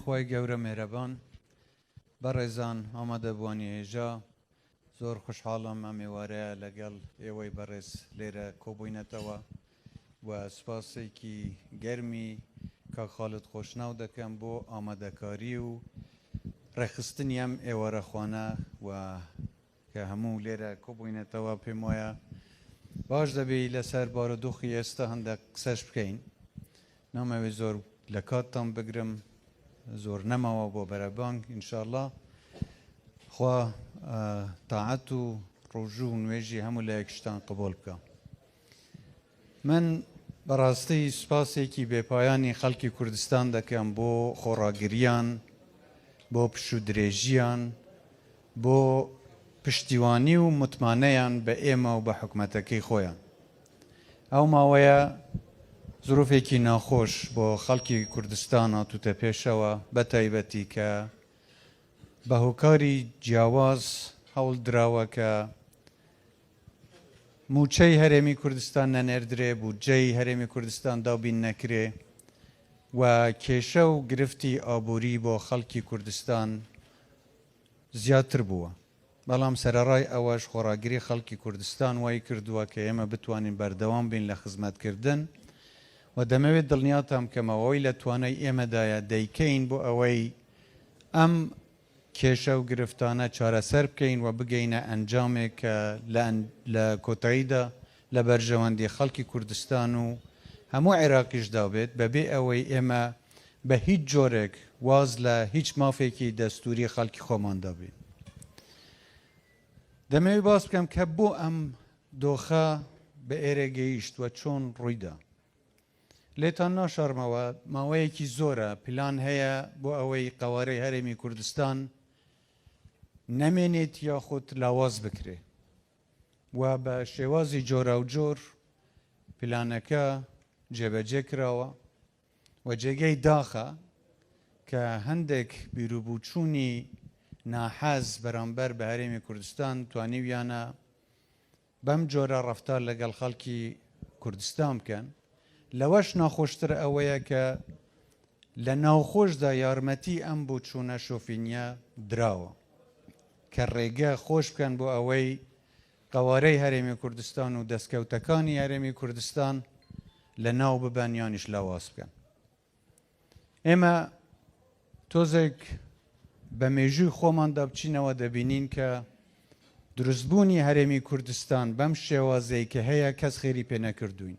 خوای گەورە مێرەبان بەڕێزان ئامادە بوانی هێژا زۆر خوشحاڵم ئەم ئێوارەیە لەگەڵ ئێوەی بەڕێز لێرە کۆبووینەتەوە و سپاسێکی گەرمی کاک خالد خۆشناو دەکەم بۆ ئامادەکاری و ڕێخستنی ئەم ئێوارەخوانە و کە هەموو لێرە کۆبووینەتەوە پێم وایە باش دەبێت لەسەر بارودۆخی ئێستا هەندێک قسەش بکەین. نامەوێت زۆر لە کاتتان بگرم، زۆر نەماوە بۆ بەرەبانگ ئینشاءڵڵا خوا تاعەت و ڕۆژوو و نوێژی هەموو لە یەکشتان قبول بکە. من بەڕاستی سوپاسێکی بێپایانی خەڵکی کوردستان دەکەم بۆ خۆڕاگریان، بۆ پشودرێژیان، بۆ پشتیوانی و متمانەیان بە ئێمە و بە حکومەتەکەی خۆیان. ئەو ماوەیە زۆرۆفێکی ناخۆش بۆ خەڵکی کوردستان هاتووتە پێشەوە، بە تایبەتی کە بە هۆکاری جیاواز هەوڵ دراوە کە موچەی هەرێمی کوردستان نەنێردرێ، بودجەی هەرێمی کوردستان دابین نەکرێ و کێشە و گرفتی ئابووری بۆ خەڵکی کوردستان زیاتر بووە. بەڵام سەرەڕای ئەوەش خۆڕاگری خەڵکی کوردستان وای کردووە کە ئێمە بتوانین بەردەوام بین لە خزمەتکردن و دەمەوێت دڵنیاتان بکەمەوەی لە توانای ئێمەدایە دەیکەین بۆ ئەوەی ئەم کێشە و گرفتانە چارەسەر بکەین و بگەینە ئەنجامێک کە لە کۆتاییدا لە بەرژەوەندی خەڵکی کوردستان و هەموو عێراقیشدا بێت بەبێ ئەوەی ئێمە بە هیچ جۆرێک واز لە هیچ مافێکی دەستوری خەڵکی خۆماندا بین. دەمەوێت باس بکەم کە بۆ ئەم دۆخە بە ئێرە گەیشت و چۆن ڕوویدا. لێتان ناشارمەوە ماوەیەکی زۆرە پلان هەیە بۆ ئەوەی قەوارەی هەرێمی کوردستان نەمێنێت یاخود لاواز بکرێ و بە شێوازی جۆرا و جۆر پلانەکە جێبەجێ کراوە و جێگەی داخە کە هەندێک بیرروبووچوونی ناحەز بەرامبەر بە هەرێمی کوردستان توانیویانە بەم جۆرە ڕەفتار لەگەڵ خەڵکی کوردستان بکەن. لەوەش ناخۆشتر ئەوەیە کە لە ناوخۆشدا یارمەتی ئەم بووچوونە شۆفینیە دراوە کە ڕێگە خۆش بکەن بۆ ئەوەی قەوارەی هەرێمی کوردستان و دەستکەوتەکانی هەرێمی کوردستان لە ناو ببەن یانیش لاواز بکەن. ئێمە تۆزێک بە مێژووی خۆماندا بچینەوە دەبینین کە دروستبوونی هەرێمی کوردستان بەم شێوازەی کە هەیە کەس خێری پێ نەکردوین.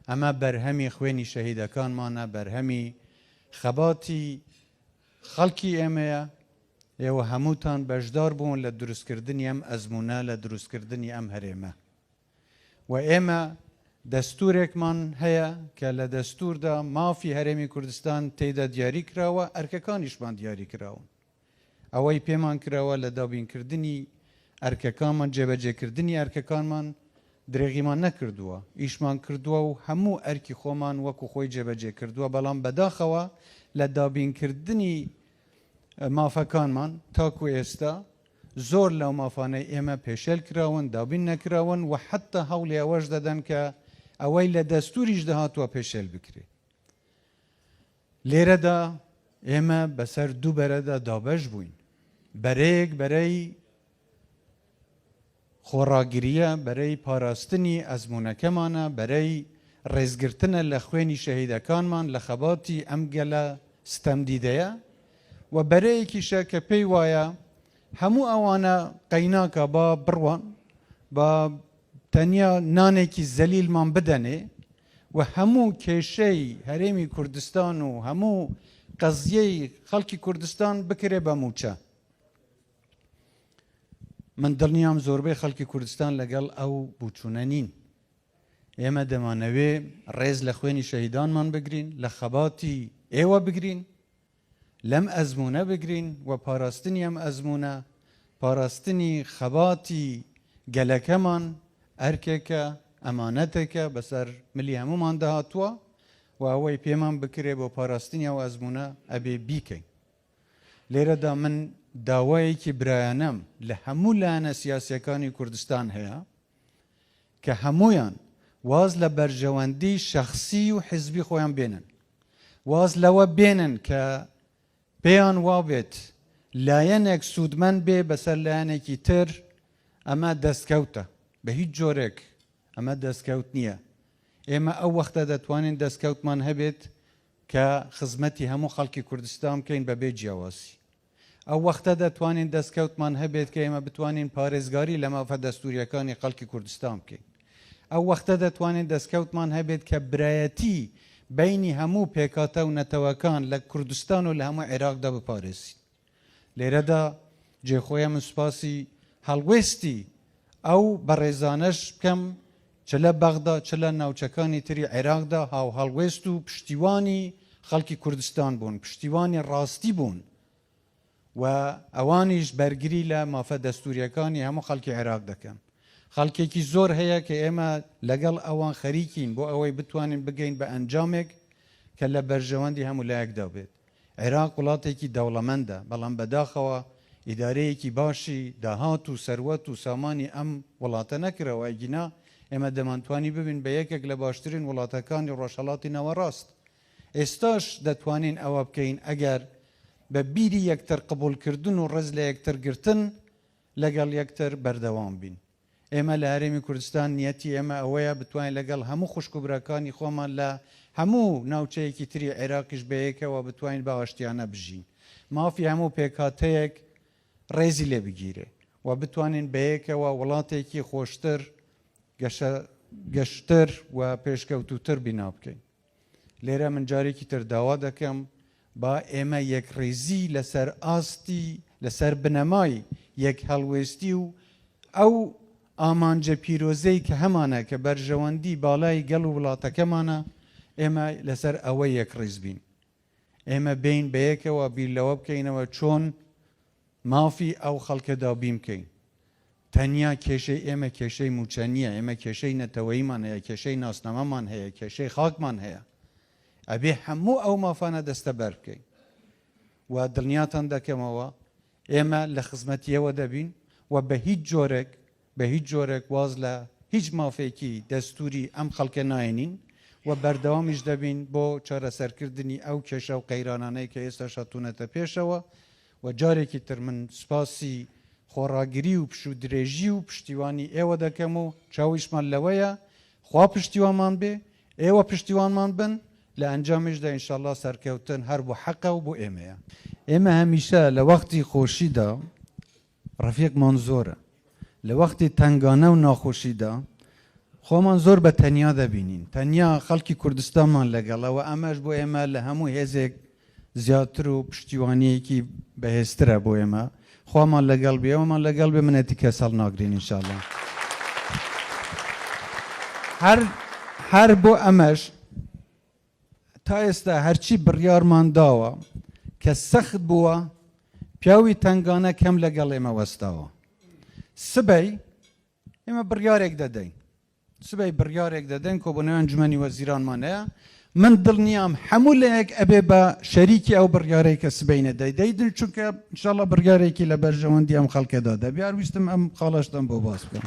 ئەمە بەرهەمی خوێنی شەهیدەکانمانە، بەرهەمی خەباتی خەڵکی ئێمەیە. ئێوە هەمووتان بەشدار بوون لە دروستکردنی ئەم ئەزمونە، لە دروستکردنی ئەم هەرێمە و ئێمە دەستورێکمان هەیە کە لە دەستوردا مافی هەرێمی کوردستان تێیدا دیاری کراوە، ئەرکەکانیشمان دیاری کراون. ئەوەی پێمان کراوە لە دابینکردنی ئەرکەکانمان، جێبەجێکردنی ئەرکەکانمان درێغیمان نەکردووە، ئیشمان کردووە و هەموو ئەرکی خۆمان وەکو خۆی جێبەجێ کردووە. بەڵام بەداخەوە لە دابینکردنی مافەکانمان تاکو ئێستا زۆر لەو مافانەی ئێمە پێشێل کراون، دابین نەکراون و حتا هەوڵی ئەوەش دەدەن کە ئەوەی لە دەستوریش دەهاتووە پێشێل بکرێت. لێرەدا ئێمە بەسەر دوو بەرەدا دابەش بووین، بەرەیەک بەرەی خۆڕاگریە، بەرەی پاراستنی ئەزمونەکەمانە، بەرەی ڕێزگرتنە لە خوێنی شەهیدەکانمان لە خەباتی ئەم گەلە ستەمدیدەیە و بەرەیەکیشە کە پێی وایە هەموو ئەوانە قەیناکە با بڕوان با تەنیا نانێکی زەلیلمان بدەنێ و هەموو کێشەی هەرێمی کوردستان و هەموو قەزیەی خەڵکی کوردستان بکرێ بە موچە. من دڵنیام زۆربەی خەڵکی کوردستان لەگەڵ ئەو بووچوونە نین. ئێمە دەمانەوێ ڕێز لە خوێنی شەهیدانمان بگرین، لە خەباتی ئێوە بگرین، لەم ئەزمونە بگرین و پاراستنی ئەم ئەزمونە، پاراستنی خەباتی گەلەکەمان ئەرکێکە، ئەمانەتێکە بەسەر ملی هەمومان داهاتووە و ئەوەی پێمان بکرێ بۆ پاراستنی ئەو ئەزمونە ئەبێ بیکەین. لێرەدا من داوایەکی برایانەم لە هەموو لایەنە سیاسیەکانی کوردستان هەیە کە هەمویان واز لە بەرژەوەندی شەخسی و حیزبی خۆیان بێنن، واز لەوە بێنن کە پێیان وابێت لایەنێک سوودمەند بێ بەسەر لایەنێکی تر ئەمە دەستکەوتە بە هیچ جۆرێک ئەمە دەستکەوت نییە ئێمە ئەو وەختە دەتوانین دەستکەوتمان هەبێت کە خزمەتی هەموو خەڵکی کوردستان بکەین بەبێ جیاواسی ئەو وەختە دەتوانین دەستکەوتمان هەبێت کە ئێمە بتوانین پارێزگاری لە مافە دەستوریەکانی خەڵکی کوردستان بکەین ئەو وەختە دەتوانین دەستکەوتمان هەبێت کە برایەتی بینی هەموو پێکاتە و نەتەوەکان لە کوردستان و لە هەموو عێراقدا بپارێزین لێرەدا جێخۆیە سوپاسی هەڵوێستی ئەو بەڕێزانەش بکەم چ لە بەغدا چ لە ناوچەکانی تری عێراقدا هاو هەڵوێست و پشتیوانی خەڵکی کوردستان بوون پشتیوانی ڕاستی بوون و ئەوانیش بەرگری لە مافە دەستوریەکانی هەموو خەڵکی عێراق دەکەن خەڵکێکی زۆر هەیە کە ئێمە لەگەڵ ئەوان خەریکین بۆ ئەوەی بتوانین بگەین بە ئەنجامێک کە لە بەرژەوەندی هەموو لایەکدا بێت عێراق وڵاتێکی دەوڵەمەندە بەڵام بەداخەوە ئیدارەیەکی باشی داهات و سەروەت و سامانی ئەم وڵاتە نەکرەوە ئەگینا ئێمە دەمانتوانی ببین بە یەکێک لە باشترین وڵاتەکانی ڕۆژهەڵاتی نەوەڕاست ئێستاش دەتوانین ئەوە بکەین ئەگەر بە بیری یەکتر قبولکردن و ڕێز لە یەکتر گرتن لەگەڵ یەکتر بەردەوام بین ئێمە لە هەرێمی کوردستان نیەتی ئێمە ئەوەیە بتوانین لەگەڵ هەموو خوشکوبرەکانی خۆمان لە هەموو ناوچەیەکی تری عێراقیش بەیەکەوە بتوانین بە ئاشتیانە بژین مافی هەموو پێکاتەیەک ڕێزی لێ بگیرێ و بتوانین بەیەکەوە وڵاتێکی خۆشتر گەشتر و پێشکەوتوتر بینا بکەین لێرە من جارێکی تر داوا دەکەم با ئێمە یەکڕێزی لەسەر ئاستی لەسەر بنەمای یەک هەڵوێستی و ئەو ئامانجە پیرۆزەی کە هەمانە کە بەرژەوەندی باڵای گەڵ و وڵاتەکەمانە ئێمە لەسەر ئەوە یەکڕێز بین ئێمە بین بەیەکەوە بیر لەوە بکەینەوە چۆن مافی ئەو خەڵکەدا بیم بکەین تەنیا کێشەی ئێمە کێشەی موچە نییە ئێمە کێشەی نەتەوەیمان هەیە کێشەی ناسنامەمان هەیە کێشەی خاکمان هەیە ئەبێ هەموو ئەو مافانە دەستە بەر بکەین و دڵنیاتان دەکەمەوە ئێمە لە خزمەتیەوە دەبین و بە هیچ جۆرێک واز لە هیچ مافێکی دەستوری ئەم خەڵکە ناینین و بەردەوامیش دەبین بۆ چارەسەرکردنی ئەو کێشە و قەیرانانەی کە ئێستا شەتونەتە پێشەوە و جارێکی تر من سوپاسی خۆڕاگری و پشت و درێژی و پشتیوانی ئێوە دەکەم و چاویشمان لەوەیە خوا پشتیوانمان بێ ئێوە پشتیوانمان بن لە ئەنجامیشدا ئینشاءالله سەرکەوتن هەر بۆ حەقە و بۆ ئێمەیە ئێمە هەمیشە لە وەختی خۆشیدا ڕەفیقمان زۆرە لە وەختی تەنگانە و ناخۆشیدا خۆمان زۆر بە تەنیا دەبینین تەنیا خەڵکی کوردستانمان لەگەڵەوە ئەمەش بۆ ئێمە لە هەموو هێزێک زیاتر و پشتیوانیەکی بەهێزترە بۆ ئێمە خوامان لەگەڵ بێ ئەومان لەگەڵ بێ منەتی کەس هەڵ ناگرین ئینشاءالله هەر بۆ ئەمەش تا ئێستا هەرچی بڕیارمان داوە کە سەخت بووە پیاوی تەنگانە کەم لەگەڵ ئێمە وەستاوە سبەی ئێمە بڕیارێک دەدەین کۆبوونەوەی ئەنجومەنی وەزیرانمان هەیە من دڵنیام هەموو لەیەک ئەبێ بە شەریکی ئەو بڕیارەی کە سبەینە دەیدن چونکە ئینشاءالله بڕیارێکی لە بەرژەوەندی ئەم خەڵکەدا دەبێ ویستم ئەم خاڵەشتم بۆ باس بکەم.